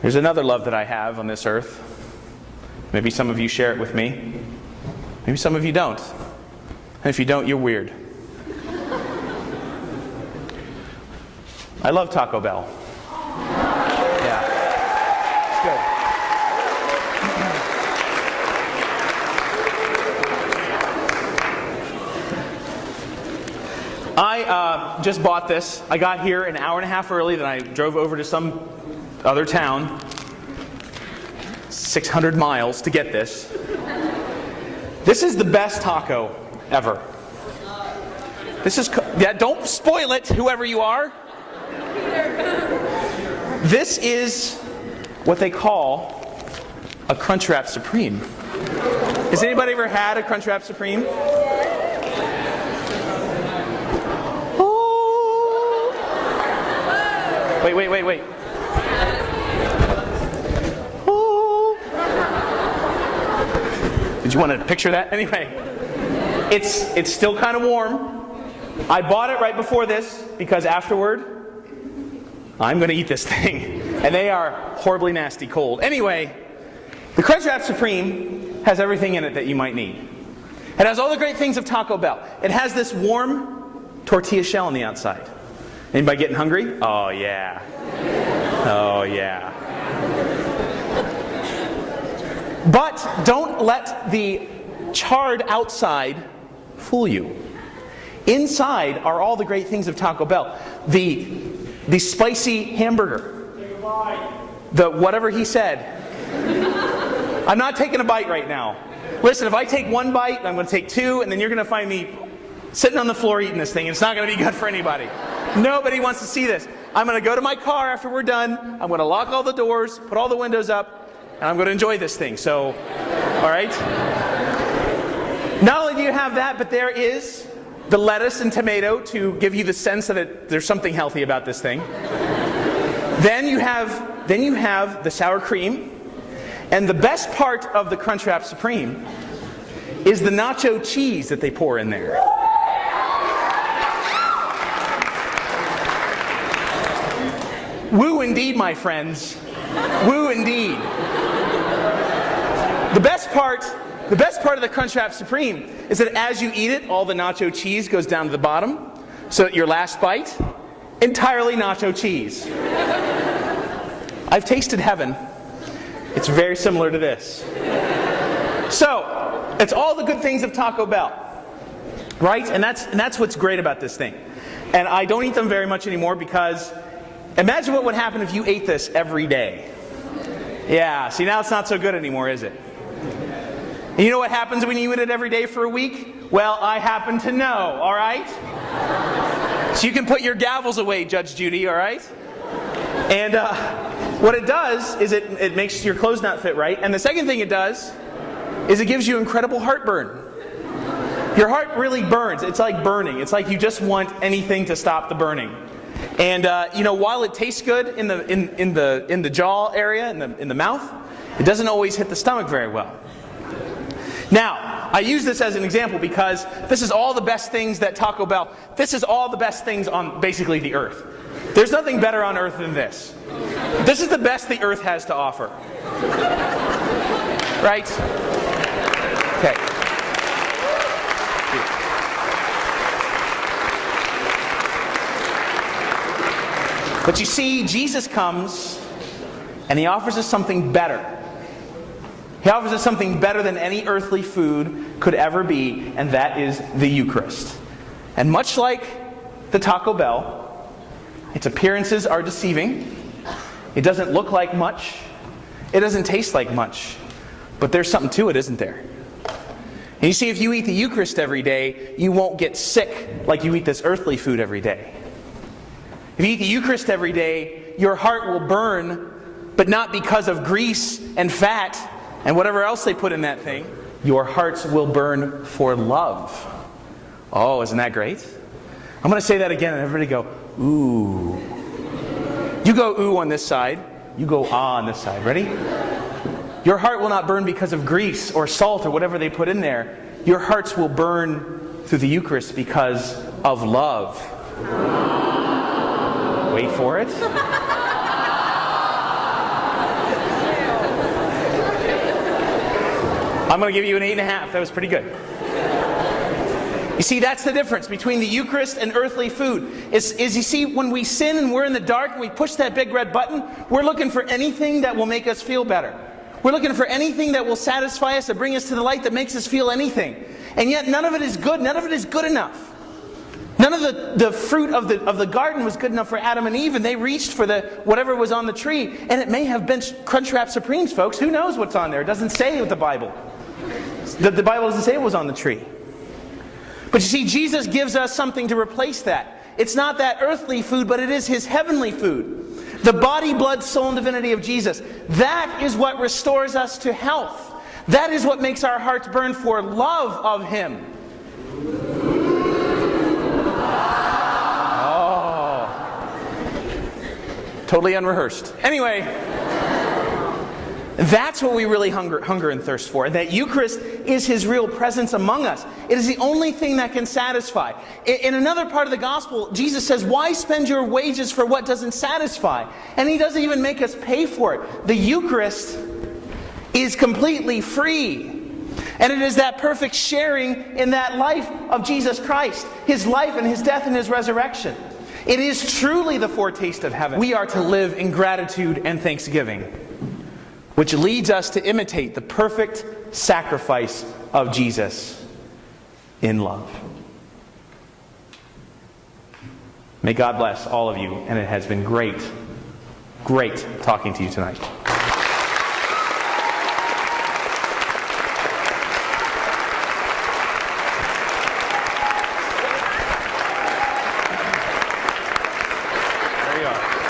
There's another love that I have on this earth. Maybe some of you share it with me. Maybe some of you don't. And if you don't, you're weird. I love Taco Bell. Yeah. It's good. I just bought this. I got here an hour and a half early, then I drove over to some other town, 600 miles to get this. This is the best taco ever. This is, yeah, don't spoil it, whoever you are. This is what they call a Crunchwrap Supreme. Has anybody ever had a Crunchwrap Supreme? Oh. Wait. Oh. Did you want to picture that? Anyway, it's still kind of warm. I bought it right before this because afterward, I'm going to eat this thing. And they are horribly nasty cold. Anyway, the Crunchwrap Supreme has everything in it that you might need. It has all the great things of Taco Bell. It has this warm tortilla shell on the outside. Anybody getting hungry? Oh yeah. Oh yeah. But don't let the charred outside fool you. Inside are all the great things of Taco Bell. The spicy hamburger. The whatever he said. I'm not taking a bite right now. Listen, if I take one bite, I'm going to take two, and then you're going to find me sitting on the floor eating this thing. It's not going to be good for anybody. Nobody wants to see this. I'm going to go to my car after we're done. I'm going to lock all the doors, put all the windows up, and I'm going to enjoy this thing. So, all right? Not only do you have that, but there is the lettuce and tomato to give you the sense that there's something healthy about this thing. Then you have the sour cream. And the best part of the Crunchwrap Supreme is the nacho cheese that they pour in there. Woo indeed, my friends. Woo indeed. The best part of the Crunchwrap Supreme is that as you eat it, all the nacho cheese goes down to the bottom, so that your last bite, entirely nacho cheese. I've tasted heaven. It's very similar to this. So, it's all the good things of Taco Bell. Right? And that's what's great about this thing. And I don't eat them very much anymore because imagine what would happen if you ate this every day. Yeah, see, now it's not so good anymore, is it? And you know what happens when you eat it every day for a week? Well, I happen to know, all right? So you can put your gavels away, Judge Judy, all right? And what it does is it makes your clothes not fit right. And the second thing it does is it gives you incredible heartburn. Your heart really burns. It's like burning. It's like you just want anything to stop the burning. And while it tastes good in the jaw area, in the mouth, it doesn't always hit the stomach very well. Now, I use this as an example because this is all the best things that Taco Bell, this is all the best things on basically the earth. There's nothing better on earth than this. This is the best the earth has to offer. Right? Okay. But you see, Jesus comes and he offers us something better. He offers us something better than any earthly food could ever be, and that is the Eucharist. And much like the Taco Bell, its appearances are deceiving. It doesn't look like much. It doesn't taste like much. But there's something to it, isn't there? And you see, if you eat the Eucharist every day, you won't get sick like you eat this earthly food every day. If you eat the Eucharist every day, your heart will burn, but not because of grease and fat and whatever else they put in that thing. Your hearts will burn for love. Oh, isn't that great? I'm going to say that again and everybody go, ooh. You go ooh on this side. You go ah on this side. Ready? Your heart will not burn because of grease or salt or whatever they put in there. Your hearts will burn through the Eucharist because of love. Wait for it. I'm going to give you an 8.5. That was pretty good. You see, that's the difference between the Eucharist and earthly food. Is you see, when we sin and we're in the dark and we push that big red button, we're looking for anything that will make us feel better. We're looking for anything that will satisfy us, that bring us to the light, that makes us feel anything. And yet none of it is good. None of it is good enough. None of the fruit of the garden was good enough for Adam and Eve, and they reached for whatever was on the tree. And it may have been Crunchwrap Supremes, folks. Who knows what's on there? It doesn't say with the Bible. The Bible doesn't say it was on the tree. But you see, Jesus gives us something to replace that. It's not that earthly food, but it is His heavenly food. The body, blood, soul, and divinity of Jesus. That is what restores us to health. That is what makes our hearts burn for love of Him. Oh. Totally unrehearsed. Anyway, that's what we really hunger and thirst for. That Eucharist is His real presence among us. It is the only thing that can satisfy. In another part of the Gospel, Jesus says, why spend your wages for what doesn't satisfy? And He doesn't even make us pay for it. The Eucharist is completely free. And it is that perfect sharing in that life of Jesus Christ. His life and His death and His resurrection. It is truly the foretaste of heaven. We are to live in gratitude and thanksgiving, which leads us to imitate the perfect sacrifice of Jesus in love. May God bless all of you, and it has been great talking to you tonight. There you are.